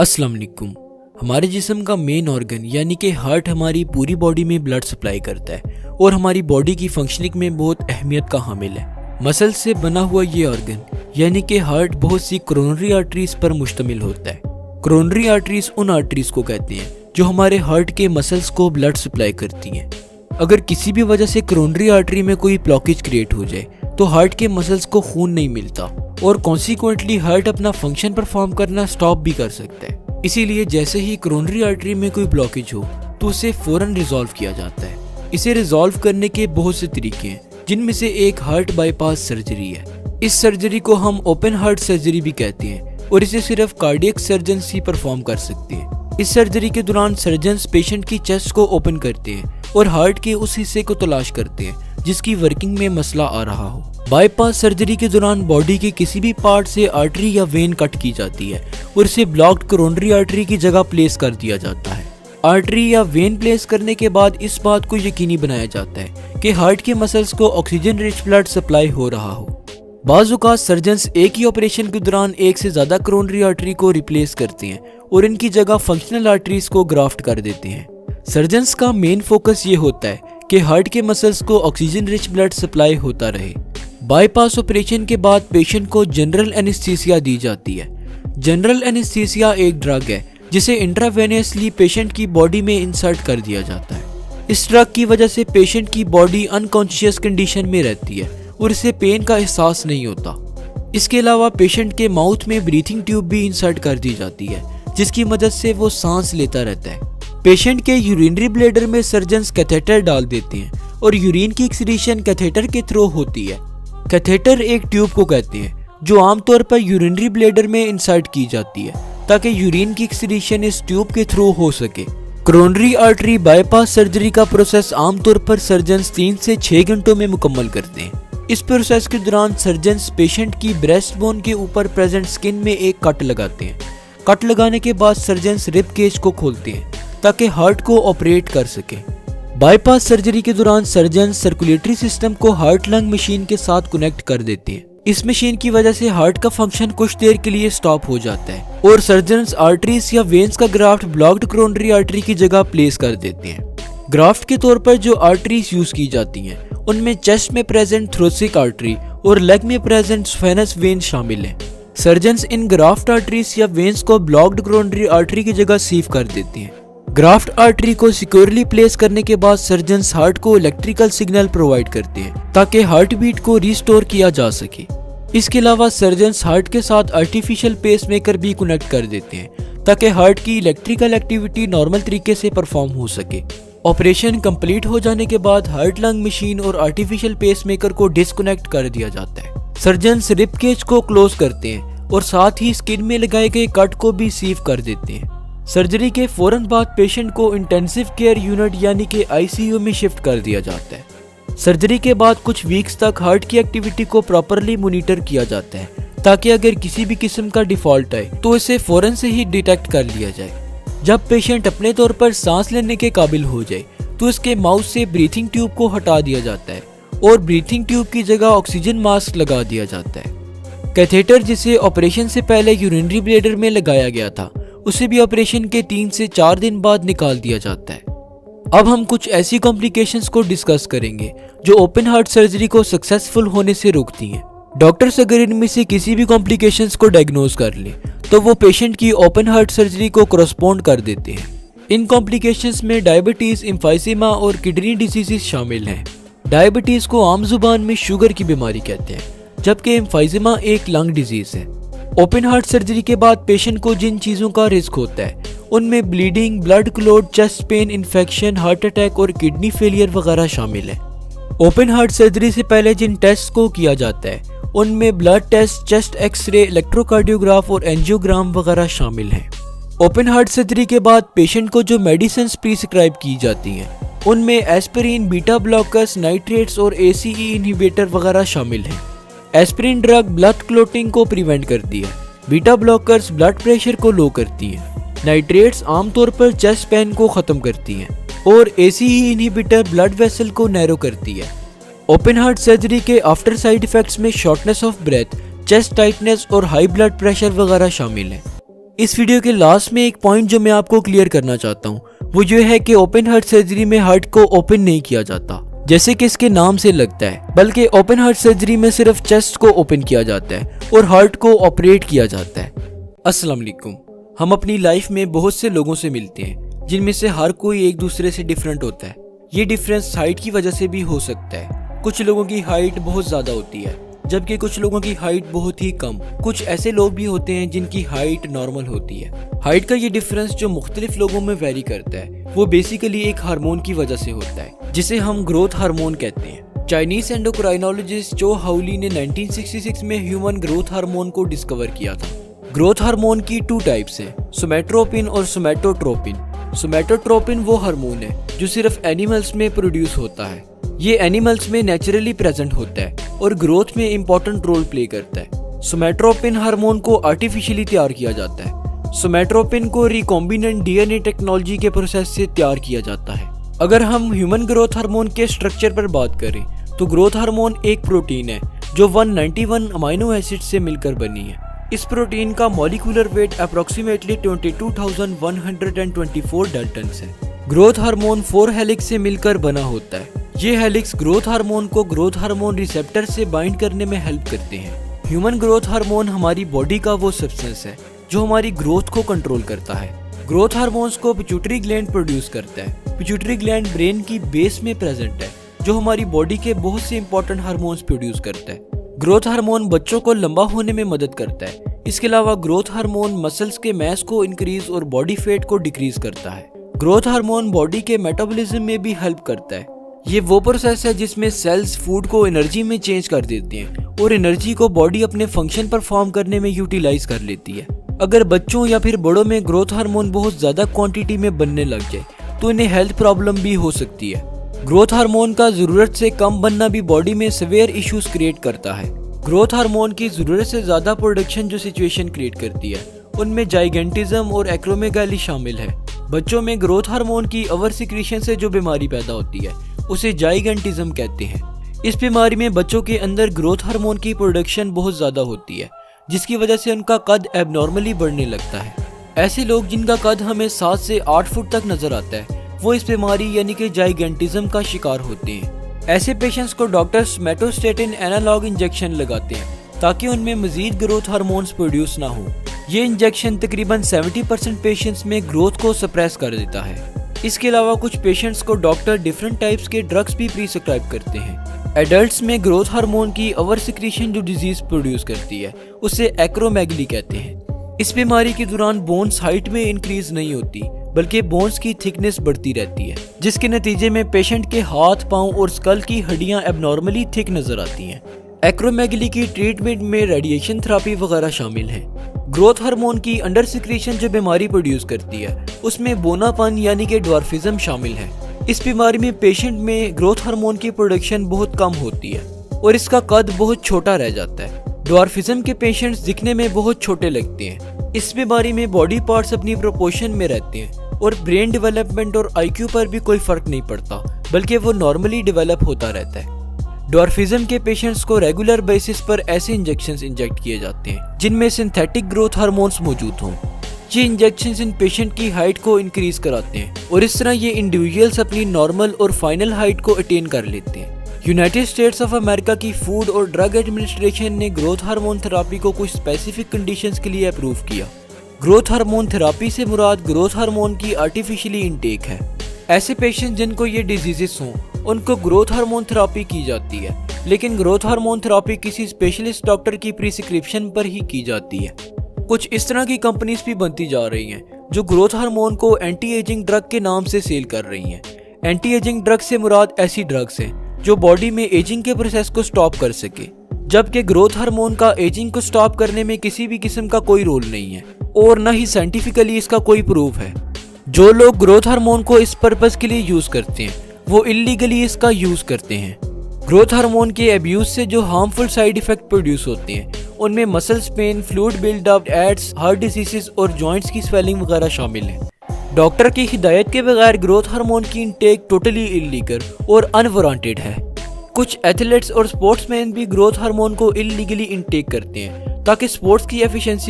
अस्सलाम वालेकुम। हमारे जिस्म का मेन ऑर्गन यानी कि हार्ट हमारी पूरी बॉडी में ब्लड सप्लाई करता है और हमारी बॉडी की फंक्शनिंग में बहुत अहमियत का हामिल है। मसल से बना हुआ ये ऑर्गन यानी कि हार्ट बहुत सी कोरोनरी आर्टरीज पर मुश्तमिल होता है। कोरोनरी आर्टरीज उन आर्टरीज को कहते हैं जो हमारे हार्ट के मसल्स को ब्लड सप्लाई करती हैं। अगर किसी भी वजह से कोरोनरी आर्टरी में कोई ब्लॉकेज क्रिएट हो जाए तो हार्ट के मसल्स को खून नहीं मिलता और कॉन्सिक्वेंटली हार्ट अपना फंक्शन परफॉर्म करना स्टॉप भी कर सकता है। इसीलिए जैसे ही कोरोनरी आर्टरी में कोई ब्लॉकेज हो तो उसे फौरन रिजॉल्व किया जाता है। इसे रिजॉल्व करने के बहुत से तरीके हैं, जिनमें से एक हार्ट बाईपास सर्जरी है। इस सर्जरी को हम ओपन हार्ट सर्जरी भी कहते हैं और इसे सिर्फ कार्डियक सर्जन्स ही परफॉर्म कर सकते हैं। इस सर्जरी के दौरान सर्जन्स पेशेंट की चेस्ट को ओपन करते हैं और हार्ट के उस हिस्से को तलाश करते हैं जिसकी वर्किंग में मसला आ रहा हो। बाईपास सर्जरी के दौरान बॉडी के किसी भी पार्ट से आर्टरी या वेन कट की जाती है और इसे ब्लॉक्ड कोरोनरी आर्टरी की जगह प्लेस कर दिया जाता है। आर्टरी या वेन प्लेस करने के बाद इस बात को यकीनी बनाया जाता है कि हार्ट के मसल्स को ऑक्सीजन रिच ब्लड सप्लाई हो रहा हो। बाज़ औक़ात सर्जन्स एक ही ऑपरेशन के दौरान एक से ज़्यादा कोरोनरी आर्टरी को रिप्लेस करते हैं और इनकी जगह फंक्शनल आर्टरीज को ग्राफ्ट कर देते हैं। सर्जन्स का मेन फोकस ये होता है कि हार्ट के मसल्स को ऑक्सीजन रिच ब्लड सप्लाई होता रहे। बाईपास ऑपरेशन के बाद पेशेंट को जनरल एनेस्थीसिया दी जाती है। जनरल एनेस्थीसिया एक ड्रग है जिसे इंट्रावेनियसली पेशेंट की बॉडी में इंसर्ट कर दिया जाता है। इस ड्रग की वजह से पेशेंट की बॉडी अनकॉन्शियस कंडीशन में रहती है और इसे पेन का एहसास नहीं होता। इसके अलावा पेशेंट के माउथ में ब्रीथिंग ट्यूब भी इंसर्ट कर दी जाती है जिसकी मदद से वो सांस लेता रहता है। पेशेंट के यूरिनरी ब्लैडर में सर्जन्स कैथेटर डाल देते हैं और यूरिन की एक्सक्रीशन कैथेटर के थ्रू होती है। कैथेटर एक ट्यूब को कहते हैं जो आमतौर पर यूरिनरी ब्लैडर में इंसर्ट की जाती है ताकि यूरिन की एक्सक्रीशन इस ट्यूब के थ्रू हो सके। कोरोनरी आर्टरी बाईपास सर्जरी का प्रोसेस आमतौर पर सर्जन्स 3 से 6 घंटों में मुकम्मल करते हैं। इस प्रोसेस के दौरान सर्जन्स पेशेंट की ब्रेस्ट बोन के ऊपर प्रेजेंट स्किन में एक कट लगाते हैं। कट लगाने के बाद सर्जन्स रिब केज को खोलते हैं ताकि हार्ट को ऑपरेट कर सके। बाईपास सर्जरी के दौरान सर्जन सर्कुलेटरी सिस्टम को हार्ट लंग मशीन के साथ कनेक्ट कर देते हैं। इस मशीन की वजह से हार्ट का फंक्शन कुछ देर के लिए स्टॉप हो जाता है और सर्जन्स आर्टरीज या वेन्स का ग्राफ्ट ब्लॉक्ड कोरोनरी आर्टरी की जगह प्लेस कर देते हैं। ग्राफ्ट के तौर पर जो आर्टरीज यूज की जाती हैं उनमें चेस्ट में प्रेजेंट थोरैसिक आर्टरी और लेग में प्रेजेंट स्फेनस वेन शामिल है। सर्जन्स इन ग्राफ्ट आर्टरीज या वेन्स को ब्लॉक्ड कोरोनरी आर्टरी की जगह सीव कर देते हैं। ग्राफ्ट आर्टरी को सिक्योरली प्लेस करने के बाद सर्जन्स हार्ट को इलेक्ट्रिकल सिग्नल प्रोवाइड करते हैं ताकि हार्ट बीट को रिस्टोर किया जा सके। इसके अलावा सर्जन्स हार्ट के साथ आर्टिफिशियल पेसमेकर भी कनेक्ट कर देते हैं ताकि हार्ट की इलेक्ट्रिकल एक्टिविटी नॉर्मल तरीके से परफॉर्म हो सके। ऑपरेशन कंप्लीट हो जाने के बाद हार्ट लंग मशीन और आर्टिफिशियल पेसमेकर को डिस्कनेक्ट कर दिया जाता है। सर्जन्स रिब केज को क्लोज करते हैं और साथ ही स्किन में लगाए गए कट को भी सीव कर देते हैं। सर्जरी के फौरन बाद पेशेंट को इंटेंसिव केयर यूनिट यानी कि आईसीयू में शिफ्ट कर दिया जाता है। सर्जरी के बाद कुछ वीक्स तक हार्ट की एक्टिविटी को प्रॉपरली मॉनिटर किया जाता है ताकि अगर किसी भी किस्म का डिफॉल्ट आए तो इसे फौरन से ही डिटेक्ट कर लिया जाए। जब पेशेंट अपने तौर पर सांस लेने के काबिल हो जाए तो इसके माउथ से ब्रीथिंग ट्यूब को हटा दिया जाता है और ब्रीथिंग ट्यूब की जगह ऑक्सीजन मास्क लगा दिया जाता है। कैथेटर जिसे ऑपरेशन से पहले यूरिनरी ब्लैडर में लगाया गया था उसे भी ऑपरेशन के 3 से 4 दिन बाद निकाल दिया जाता है। अब हम कुछ ऐसी कॉम्प्लिकेशंस को डिस्कस करेंगे जो ओपन हार्ट सर्जरी को सक्सेसफुल होने से रोकती हैं। डॉक्टर्स अगर इनमें से किसी भी कॉम्प्लिकेशंस को डायग्नोज कर लें तो वो पेशेंट की ओपन हार्ट सर्जरी को करस्पॉन्ड कर देते हैं। इन कॉम्प्लिकेशंस में डायबिटीज, एम्फाइसीमा और किडनी डिसीजेस शामिल हैं। डायबिटीज को आम जुबान में शुगर की बीमारी कहते हैं जबकि एम्फाइसीमा एक लंग डिजीज है। ओपन हार्ट सर्जरी के बाद पेशेंट को जिन चीज़ों का रिस्क होता है उनमें bleeding, blood clot, chest pain, infection, heart attack और किडनी फेलियर वगैरह शामिल है। ओपन हार्ट सर्जरी से पहले जिन टेस्ट को किया जाता है उनमें blood test, chest X-ray, electrocardiograph और एंजियोग्राम वगैरह शामिल हैं। ओपन हार्ट सर्जरी के बाद पेशेंट को जो मेडिसिन प्रिस्क्राइब की जाती हैं उनमें एस्पिरिन, बीटा ब्लॉकर्स, नाइट्रेट्स और ACE इनहिबिटर वगैरह शामिल हैं। एस्पिरिन ड्रग ब्लड क्लॉटिंग को प्रिवेंट करती है। बीटा ब्लॉकर्स ब्लड प्रेशर को लो करती हैं। नाइट्रेट्स आमतौर पर चेस्ट पेन को खत्म करती हैं और ACE इनहिबिटर ब्लड वेसल को नैरो करती है। ओपन हार्ट सर्जरी के आफ्टर साइड इफेक्ट्स में shortness of breath, chest tightness और हाई ब्लड प्रेशर वगैरह शामिल हैं। इस वीडियो के लास्ट में एक पॉइंट जो मैं आपको क्लियर करना चाहता हूँ वो ये है कि ओपन हार्ट सर्जरी में हार्ट को ओपन नहीं किया जाता जैसे कि इसके नाम से लगता है, बल्कि ओपन हार्ट सर्जरी में सिर्फ चेस्ट को ओपन किया जाता है और हार्ट को ऑपरेट किया जाता है। अस्सलाम वालेकुम। हम अपनी लाइफ में बहुत से लोगों से मिलते हैं जिनमें से हर कोई एक दूसरे से डिफरेंट होता है। ये डिफरेंस हाइट की वजह से भी हो सकता है। कुछ लोगों की हाइट बहुत ज्यादा होती है जबकि कुछ लोगों की हाइट बहुत ही कम। कुछ ऐसे लोग भी होते हैं जिनकी हाइट नॉर्मल होती है। हाइट का ये डिफरेंस जो मुख्तलिफ लोगों में वेरी करता है वो बेसिकली एक हार्मोन की वजह से होता है जिसे हम ग्रोथ हार्मोन कहते हैं। चाइनीज एंडोक्राइनोलॉजिस्ट जो हाउली ने 1966 में ह्यूमन ग्रोथ हार्मोन को डिस्कवर किया था। ग्रोथ हार्मोन की 2 टाइप्स हैं, सोमैट्रोपिन और सोमैटोट्रोपिन। सोमैटोट्रोपिन वो हार्मोन है जो सिर्फ एनिमल्स में प्रोड्यूस होता है। ये एनिमल्स में नेचुरली प्रेजेंट होता है और ग्रोथ में इम्पोर्टेंट रोल प्ले करता है। सोमैट्रोपिन हार्मोन को आर्टिफिशियली तैयार किया जाता है। सोमैट्रोपिन को रिकॉम्बिनेंट डीएनए टेक्नोलॉजी के प्रोसेस से तैयार किया जाता है। अगर हम ह्यूमन ग्रोथ हार्मोन के स्ट्रक्चर पर बात करें तो ग्रोथ हार्मोन एक प्रोटीन है जो 191 अमाइनो एसिड से मिलकर बनी है। इस प्रोटीन का मॉलिक्यूलर वेट अप्रोक्सीमेटली 22,124 डाल्टन्स है। ग्रोथ हार्मोन 4 हेलिक्स से मिलकर बना होता है। ये हेलिक्स ग्रोथ हार्मोन को ग्रोथ हार्मोन रिसेप्टर से बाइंड करने में हेल्प करते हैं। ह्यूमन ग्रोथ हार्मोन हमारी बॉडी का वो सब्सटेंस है जो हमारी ग्रोथ को कंट्रोल करता है। ग्रोथ हार्मोन्स को पिट्यूटरी ग्लैंड प्रोड्यूस करता है। पिट्यूटरी ग्लैंड ब्रेन की बेस में प्रेजेंट है जो हमारी बॉडी के बहुत से इंपॉर्टेंट हार्मोन्स प्रोड्यूस करता है। ग्रोथ हार्मोन बच्चों को लंबा होने में मदद करता है। इसके अलावा ग्रोथ हार्मोन मसल्स के मास को इंक्रीज और बॉडी फैट को डिक्रीज करता है। ग्रोथ हार्मोन बॉडी के मेटाबॉलिज्म में भी हेल्प करता है। ये वो प्रोसेस है जिसमें सेल्स फूड को एनर्जी में चेंज कर देते हैं और एनर्जी को बॉडी अपने फंक्शन परफॉर्म करने में यूटिलाइज कर लेती है। अगर बच्चों या फिर बड़ों में ग्रोथ हार्मोन बहुत ज्यादा क्वांटिटी में बनने लग जाए तो इन्हें हेल्थ प्रॉब्लम भी हो सकती है। ग्रोथ हार्मोन का जरूरत से कम बनना भी बॉडी में सीवियर इश्यूज क्रिएट करता है। ग्रोथ हार्मोन की जरूरत से ज्यादा प्रोडक्शन जो सिचुएशन क्रिएट करती है उनमें जाइगेंटिज्म और एक्रोमेगाली शामिल है। बच्चों में ग्रोथ हार्मोन की ओवर सिक्रीशन से जो बीमारी पैदा होती है उसे जाइगेंटिज्म कहते हैं। इस बीमारी में बच्चों के अंदर ग्रोथ हार्मोन की प्रोडक्शन बहुत ज्यादा होती है जिसकी वजह से उनका कद एबनॉर्मली बढ़ने लगता है। ऐसे लोग जिनका कद हमें 7 से 8 फुट तक नजर आता है वो इस बीमारी यानी कि जाइगेंटिज्म का शिकार होते हैं। ऐसे पेशेंट्स को डॉक्टर सोमैटोस्टेटिन एनालॉग इंजेक्शन लगाते हैं ताकि उनमें मजीद ग्रोथ हार्मोन्स प्रोड्यूस ना हो। ये इंजेक्शन तकरीबन 70% पेशेंट्स में ग्रोथ को सप्रेस कर देता है। इसके अलावा कुछ पेशेंट्स को डॉक्टर डिफरेंट टाइप्स के ड्रग्स भी प्रिस्क्राइब करते हैं। एडल्ट्स में ग्रोथ हार्मोन की ओवर सिक्रीशन जो डिजीज प्रोड्यूस करती है उसे एक्रोमेगली कहते हैं। इस बीमारी के दौरान बोन्स हाइट में इंक्रीज नहीं होती बल्कि बोन्स की थिकनेस बढ़ती रहती है जिसके नतीजे में पेशेंट के हाथ पांव और स्कल की हड्डियां एबनॉर्मली थिक नजर आती हैं। एक्रोमेगली की ट्रीटमेंट में रेडिएशन थेरेपी वगैरह शामिल है। ग्रोथ हार्मोन की अंडर सिक्रीशन जो बीमारी प्रोड्यूस करती है उसमें बोनापन यानी कि ड्वार्फिज्म शामिल है। इस बीमारी में पेशेंट में ग्रोथ हार्मोन की प्रोडक्शन बहुत कम होती है और इसका कद बहुत छोटा रह जाता है। ड्वार्फिज्म के पेशेंट्स दिखने में बहुत छोटे लगते हैं। इस बीमारी में बॉडी पार्ट्स अपनी प्रोपोर्शन में रहते हैं और ब्रेन डेवलपमेंट और आईक्यू पर भी कोई फर्क नहीं पड़ता बल्कि वो नॉर्मली डेवलप होता रहता है। ड्वार्फिज्म के पेशेंट्स को रेगुलर बेसिस पर ऐसे इंजेक्शंस इंजेक्ट किए जाते हैं जिनमें सिंथेटिक ग्रोथ हार्मोन्स मौजूद हों। ये इंजेक्शंस इन पेशेंट की हाइट को इंक्रीज कराते हैं और इस तरह ये इंडिविजुअल्स अपनी नॉर्मल और फाइनल हाइट को अटेन कर लेते हैं। यूनाइटेड स्टेट्स ऑफ अमेरिका की फूड और ड्रग एडमिनिस्ट्रेशन ने ग्रोथ हार्मोन थेरेपी को कुछ स्पेसिफिक कंडीशंस के लिए अप्रूव किया। ग्रोथ हार्मोन थेरेपी से मुराद ग्रोथ हार्मोन की आर्टिफिशियली इंटेक है। ऐसे पेशेंट जिनको ये डिजीजेस हों उनको ग्रोथ हार्मोन थेरेपी की जाती है, लेकिन ग्रोथ हार्मोन थेरेपी किसी स्पेशलिस्ट डॉक्टर की प्रिस्क्रिप्शन पर ही की जाती है। कुछ इस तरह की कंपनीज भी बनती जा रही हैं जो ग्रोथ हार्मोन को एंटी एजिंग ड्रग के नाम से सेल कर रही हैं। एंटी एजिंग ड्रग से मुराद ऐसी ड्रग्स हैं जो बॉडी में एजिंग के प्रोसेस को स्टॉप कर सके, जबकि ग्रोथ हार्मोन का एजिंग को स्टॉप करने में किसी भी किस्म का कोई रोल नहीं है और न ही साइंटिफिकली इसका कोई प्रूफ है। जो लोग ग्रोथ हार्मोन को इस पर्पस के लिए यूज करते हैं वो इलीगली इसका यूज करते हैं। ग्रोथ हार्मोन के अब्यूज से जो हार्मफुल साइड इफेक्ट प्रोड्यूस होते हैं उनमें muscles pain, fluid buildup, AIDS, heart diseases और जॉइंट्स की स्वेलिंग वगैरह शामिल है। डॉक्टर की हिदायत के बगैर ग्रोथ हार्मोन की इंटेक टोटली इलीगल और अनवांटेड है। कुछ एथलीट्स और स्पोर्ट्समैन भी ग्रोथ हार्मोन को इलीगली इंटेक करते हैं ताकि स्पोर्ट्स की एफिशिएंसी